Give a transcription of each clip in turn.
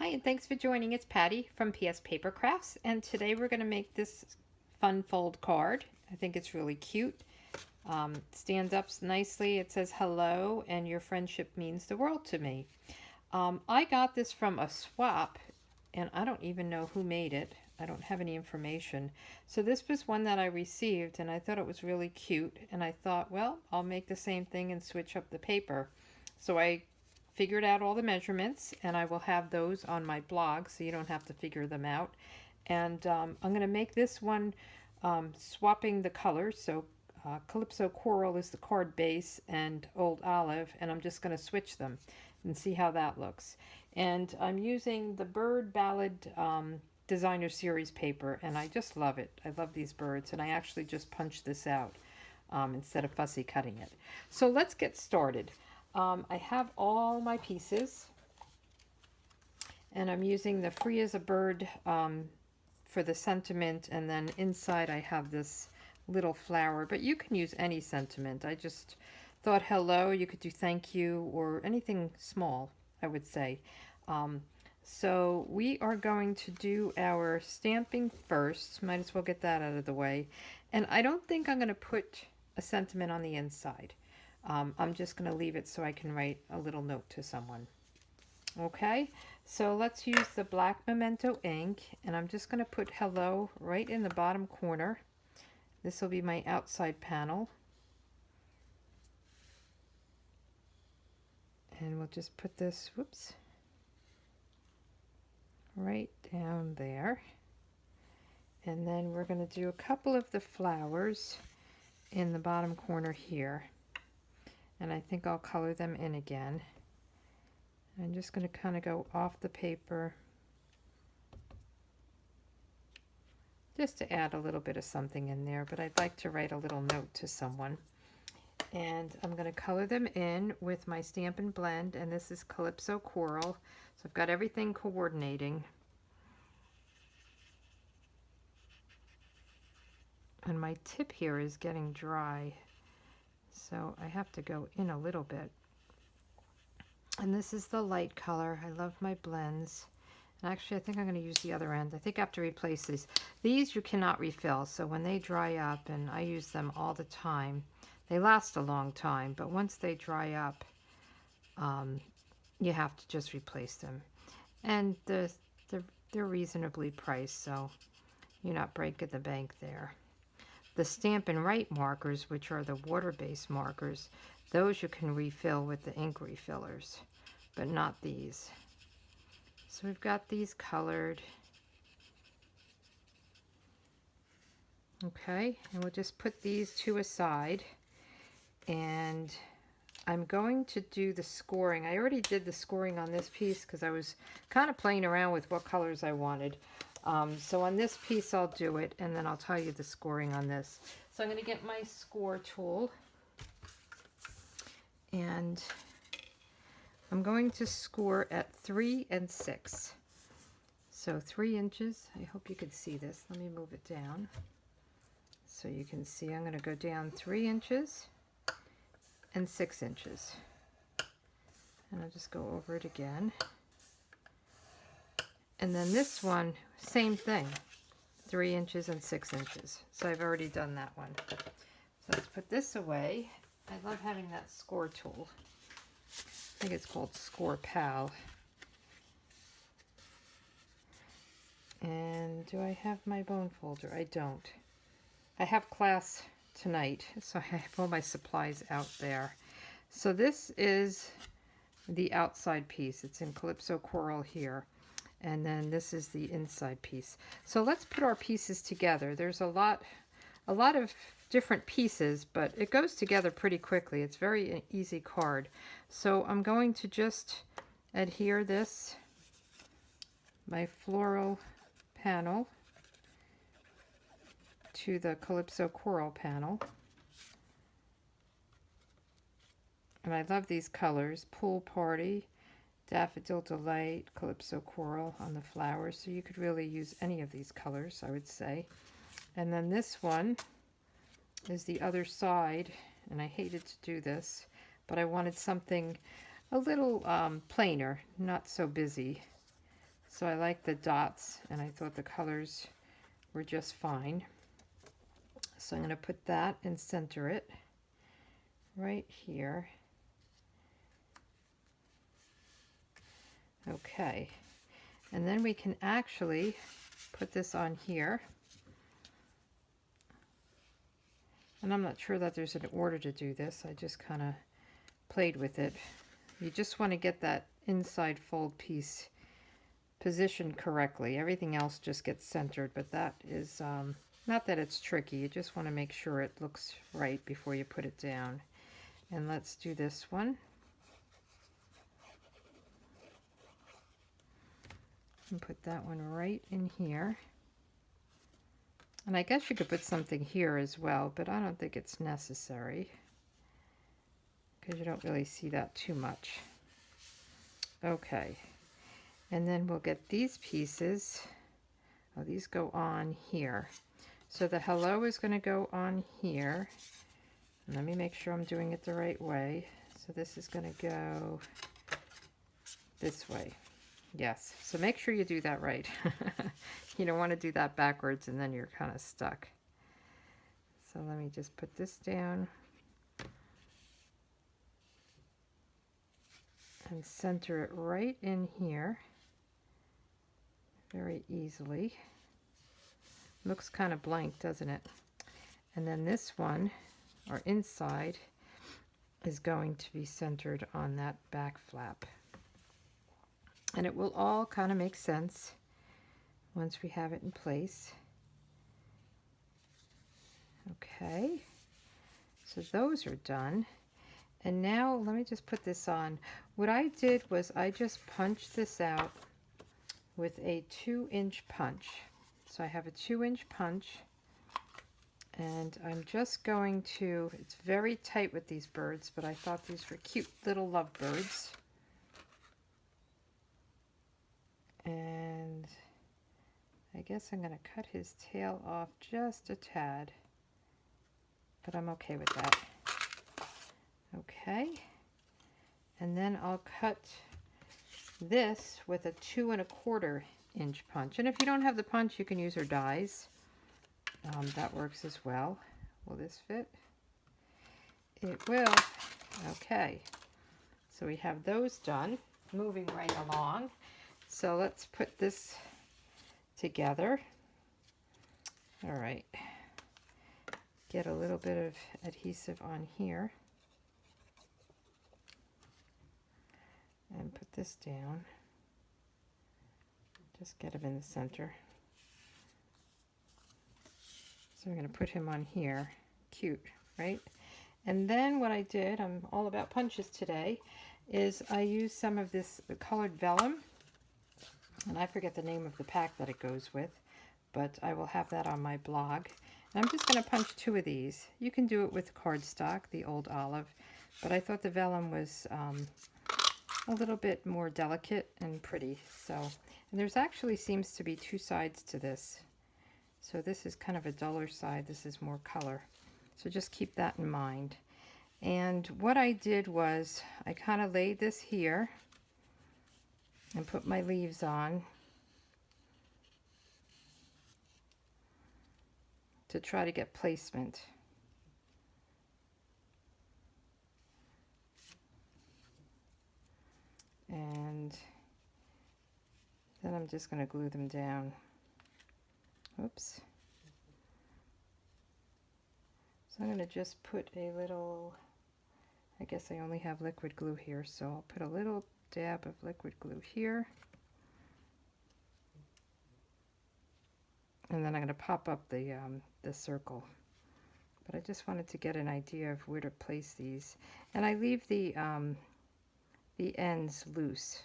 Hi, and thanks for joining. It's Patty from PS Paper Crafts, and today we're going to make this fun fold card. I think it's really cute. Stands up nicely. It says hello, and your friendship means the world to me. I got this from a swap, and I don't even know who made it. I don't have any information. So this was one that I received, and I thought it was really cute, and I thought, well, I'll make the same thing and switch up the paper. So I figured out all the measurements, and I will have those on my blog so you don't have to figure them out. And I'm going to make this one swapping the colors. So Calypso Coral is the card base and Old Olive, and I'm just going to switch them and see how that looks. And I'm using the Bird Ballad Designer Series paper, and I just love it. I love these birds, and I actually just punched this out instead of fussy cutting it. So let's get started. I have all my pieces, and I'm using the Free as a Bird for the sentiment, and then inside I have this little flower, but you can use any sentiment. I just thought hello, you could do thank you, or anything small, I would say. So we are going to do our stamping first. Might as well get that out of the way. And I don't think I'm going to put a sentiment on the inside. I'm just going to leave it so I can write a little note to someone. Okay, so let's use the black Memento ink, and I'm just going to put hello right in the bottom corner. This will be my outside panel. And we'll just put this, whoops, right down there. And then we're going to do a couple of the flowers in the bottom corner here. And I think I'll color them in again. I'm just going to kind of go off the paper just to add a little bit of something in there, but I'd like to write a little note to someone. And I'm going to color them in with my Stampin' Blend, and this is Calypso Coral. So I've got everything coordinating. And my tip here is getting dry, so I have to go in a little bit. And this is the light color. I love my blends. And actually, I think I'm going to use the other end. I think I have to replace these. These you cannot refill, so when they dry up, and I use them all the time, they last a long time, but once they dry up, you have to just replace them. And they're reasonably priced, so you're not breaking the bank there. The Stampin' Write markers, which are the water-based markers, those you can refill with the ink refillers, but not these. So we've got these colored. Okay, and we'll just put these two aside. And I'm going to do the scoring. I already did the scoring on this piece because I was kind of playing around with what colors I wanted. So on this piece I'll do it, and then I'll tell you the scoring on this. So I'm going to get my score tool, and I'm going to score at 3 and 6. So 3 inches. I hope you can see this. Let me move it down so you can see. I'm going to go down 3 inches and 6 inches. And I'll just go over it again. And then this one, same thing, 3 inches and 6 inches. So I've already done that one. So let's put this away. I love having that score tool. I think it's called Score Pal. And do I have my bone folder? I don't. I have class tonight, so I have all my supplies out there. So this is the outside piece. It's in Calypso Coral here. And then this is the inside piece. So let's put our pieces together. There's a lot of different pieces, but it goes together pretty quickly. It's very easy card. So I'm going to just adhere this, my floral panel, to the Calypso Coral panel. And I love these colors: Pool Party, Daffodil Delight, Calypso Coral on the flowers. So you could really use any of these colors, I would say. And then this one is the other side, and I hated to do this, but I wanted something a little plainer, not so busy. So I like the dots, and I thought the colors were just fine. So I'm going to put that and center it right here. Okay, and then we can actually put this on here. And I'm not sure that there's an order to do this. I just kind of played with it. You just want to get that inside fold piece positioned correctly. Everything else just gets centered, but that is not that it's tricky. You just want to make sure it looks right before you put it down. And let's do this one. And put that one right in here. And I guess you could put something here as well, but I don't think it's necessary because you don't really see that too much. Okay, and then we'll get these pieces. Oh, these go on here. So the hello is going to go on here. Let me make sure I'm doing it the right way. So this is going to go this way. Yes, so make sure you do that right. You don't want to do that backwards and then you're kind of stuck. So let me just put this down and center it right in here very easily. Looks kind of blank, doesn't it? And then this one, or inside, is going to be centered on that back flap. And it will all kind of make sense once we have it in place. Okay, so those are done. And now let me just put this on. What I did was I just punched this out with a 2-inch punch. So I have a 2-inch punch, and I'm just going to, it's very tight with these birds, but I thought these were cute little lovebirds. And I guess I'm going to cut his tail off just a tad, but I'm okay with that. Okay, and then I'll cut this with a 2 1/4 inch punch. And if you don't have the punch, you can use your dies. That works as well. Will this fit? It will. Okay, so we have those done. Moving right along. So let's put this together. All right. Get a little bit of adhesive on here. And put this down. Just get him in the center. So we're going to put him on here. Cute, right? And then what I did, I'm all about punches today, is I used some of this colored vellum. And I forget the name of the pack that it goes with, but I will have that on my blog. And I'm just going to punch 2 of these. You can do it with cardstock, the old olive, but I thought the vellum was a little bit more delicate and pretty. So, and there's actually seems to be 2 sides to this. So this is kind of a duller side. This is more color. So just keep that in mind. And what I did was I kind of laid this here and put my leaves on to try to get placement. And then I'm just going to glue them down. Oops. So I'm going to just put a little, I guess I only have liquid glue here, so I'll put a little dab of liquid glue here. And then I'm going to pop up the circle. But I just wanted to get an idea of where to place these. And I leave the ends loose,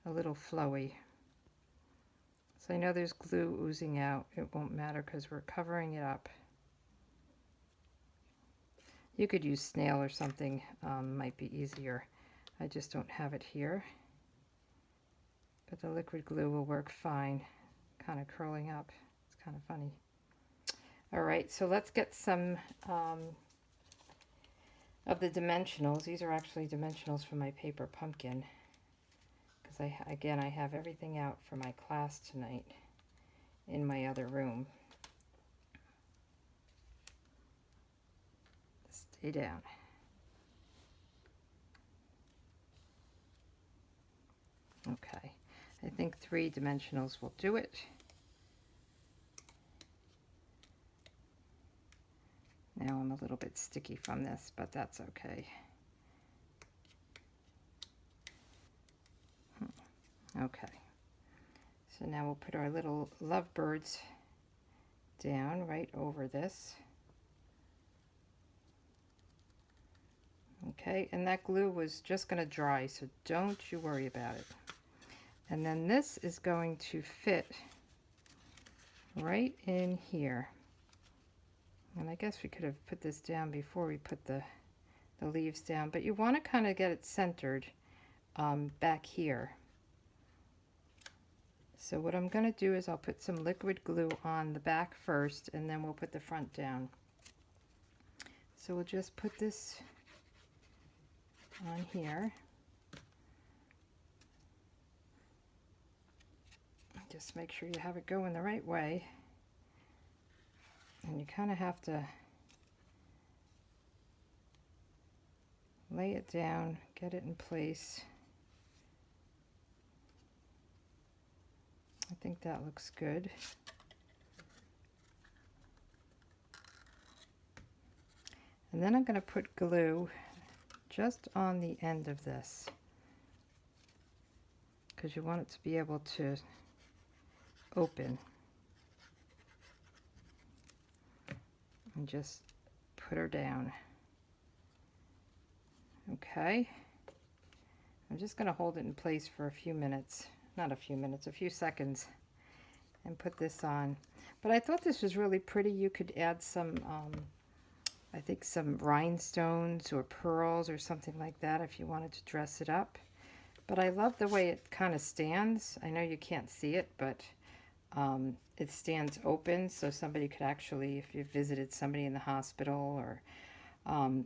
a little flowy. So I know there's glue oozing out. It won't matter because we're covering it up. You could use snail or something, might be easier. I just don't have it here. But the liquid glue will work fine. Kind of curling up. It's kind of funny. All right, so let's get some of the dimensionals. These are actually dimensionals from my paper pumpkin, because again, I have everything out for my class tonight in my other room. Stay down. Okay, I think 3 dimensionals will do it. Now I'm a little bit sticky from this, but that's okay. Okay, so now we'll put our little lovebirds down right over this. Okay, and that glue was just going to dry, so don't you worry about it. And then this is going to fit right in here. And I guess we could have put this down before we put the leaves down, but you want to kind of get it centered back here. So what I'm going to do is I'll put some liquid glue on the back first, and then we'll put the front down. So we'll just put this on here. Just make sure you have it going the right way. And you kind of have to lay it down, get it in place. I think that looks good. And then I'm going to put glue just on the end of this, because you want it to be able to open. And just put her down. Okay. I'm just going to hold it in place for a few minutes. Not a few minutes, a few seconds. And put this on. But I thought this was really pretty. You could add some, I think some rhinestones or pearls or something like that if you wanted to dress it up. But I love the way it kind of stands. I know you can't see it, but it stands open, so somebody could actually, if you visited somebody in the hospital, or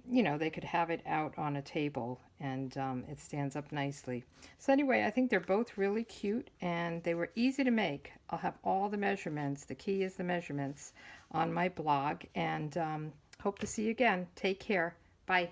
you know, they could have it out on a table, and it stands up nicely. So anyway, I think they're both really cute, and they were easy to make. I'll have all the measurements, the key is the measurements, on my blog, and hope to see you again. Take care. Bye.